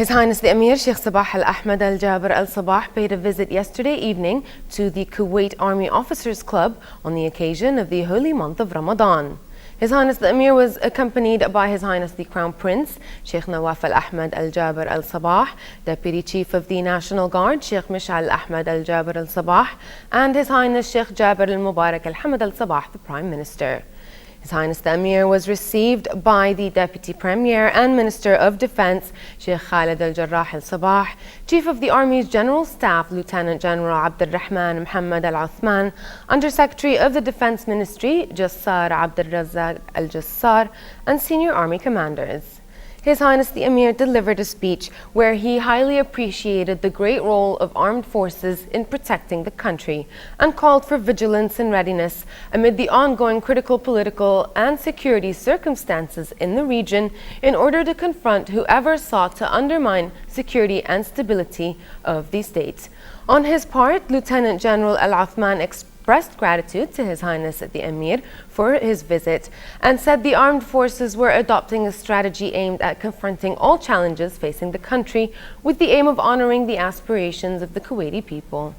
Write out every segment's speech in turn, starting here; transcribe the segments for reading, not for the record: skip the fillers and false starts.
His Highness the Amir, Sheikh Sabah Al-Ahmad Al-Jabir Al-Sabah paid a visit yesterday evening to the Kuwait Army Officers Club on the occasion of the holy month of Ramadan. His Highness the Amir was accompanied by His Highness the Crown Prince, Sheikh Nawaf Al-Ahmad Al-Jabir Al-Sabah, Deputy Chief of the National Guard, Sheikh Al-Ahmad Al-Jabir Al-Sabah, and His Highness Sheikh Jabir Al-Mubarak Al-Hamad Al-Sabah, the Prime Minister. His Highness the Amir was received by the Deputy Premier and Minister of Defense, Sheikh Khalid Al-Jarrah Al-Sabah, Chief of the Army's General Staff, Lieutenant General Abdul Rahman Muhammad Al-Uthman, Under Secretary of the Defense Ministry, Jassar Abdul Razzaq Al-Jassar, and senior Army commanders. His Highness the Amir delivered a speech where he highly appreciated the great role of armed forces in protecting the country and called for vigilance and readiness amid the ongoing critical political and security circumstances in the region in order to confront whoever sought to undermine security and stability of the state. On his part, Lieutenant General Al-Uthman expressed gratitude to His Highness the Amir for his visit and said the armed forces were adopting a strategy aimed at confronting all challenges facing the country with the aim of honoring the aspirations of the Kuwaiti people.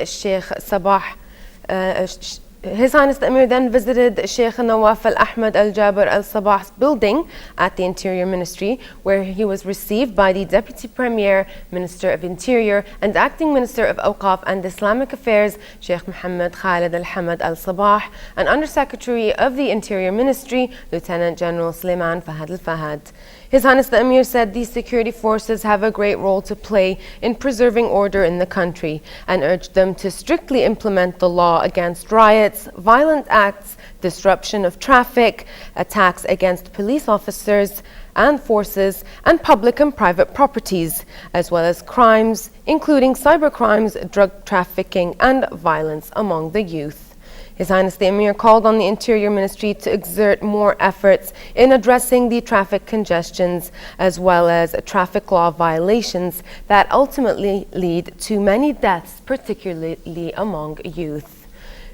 Sheikh Sabah His Highness the Amir then visited Sheikh Nawaf Al-Ahmad Al-Jabr Al-Sabah's building at the Interior Ministry, where he was received by the Deputy Premier, Minister of Interior and Acting Minister of Awqaf and Islamic Affairs, Sheikh Mohammed Khalid Al-Hamad Al-Sabah, and Undersecretary of the Interior Ministry, Lieutenant General Sulaiman Fahad Al-Fahad. His Highness the Amir said these security forces have a great role to play in preserving order in the country and urged them to strictly implement the law against riots, violent acts, disruption of traffic, attacks against police officers and forces, and public and private properties, as well as crimes, including cybercrimes, drug trafficking, and violence among the youth. His Highness the Amir called on the Interior Ministry to exert more efforts in addressing the traffic congestions as well as traffic law violations that ultimately lead to many deaths, particularly among youth.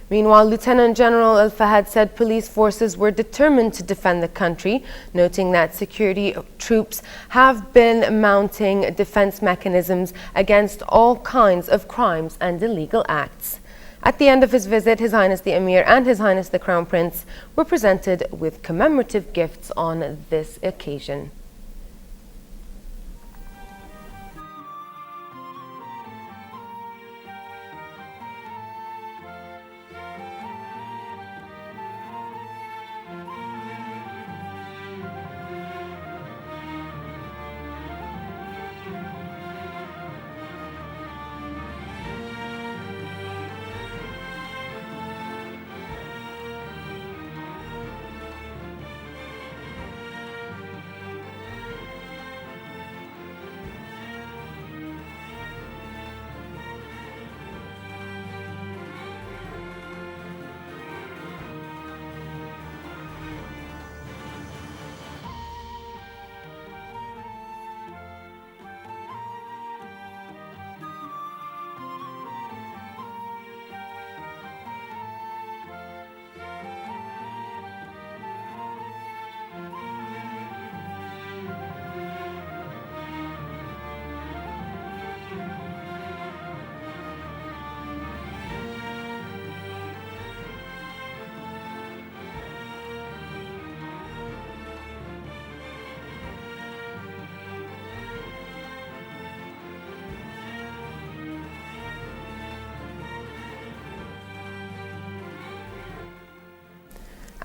Meanwhile, Lieutenant General Al-Fahad said police forces were determined to defend the country, noting that security troops have been mounting defense mechanisms against all kinds of crimes and illegal acts. At the end of his visit, His Highness the Amir and His Highness the Crown Prince were presented with commemorative gifts on this occasion.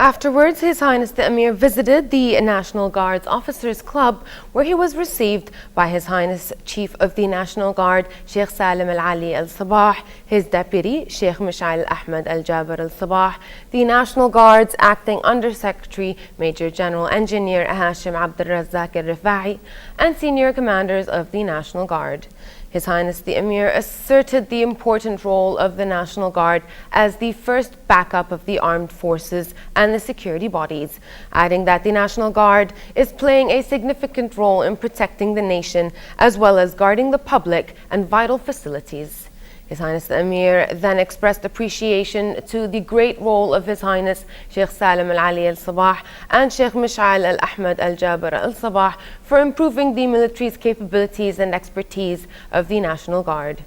Afterwards, His Highness the Amir visited the National Guard's Officers Club, where he was received by His Highness Chief of the National Guard, Sheikh Salim Al-Ali Al-Sabah, his deputy, Sheikh Al-Ahmad Al-Jabr Al-Sabah, the National Guard's Acting Undersecretary, Major General Engineer Hashim Abdul Razzaq Al-Rifa'i, and senior commanders of the National Guard. His Highness the Amir asserted the important role of the National Guard as the first backup of the armed forces and the security bodies, adding that the National Guard is playing a significant role in protecting the nation as well as guarding the public and vital facilities. His Highness the Amir then expressed appreciation to the great role of His Highness Sheikh Salim Al-Ali Al-Sabah and Sheikh Al-Ahmad Al-Jabr Al-Sabah for improving the military's capabilities and expertise of the National Guard.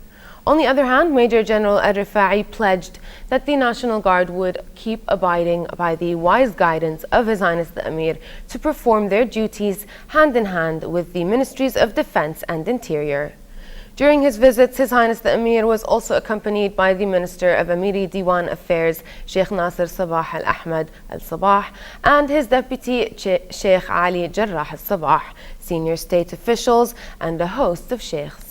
On the other hand, Major General Al-Rifa'i pledged that the National Guard would keep abiding by the wise guidance of His Highness the Amir to perform their duties hand in hand with the Ministries of Defense and Interior. During his visits, His Highness the Amir was also accompanied by the Minister of Amiri Diwan Affairs, Sheikh Nasir Sabah Al-Ahmad Al-Sabah, and his deputy, Sheikh Ali Jarrah Al-Sabah, senior state officials, and a host of sheikhs.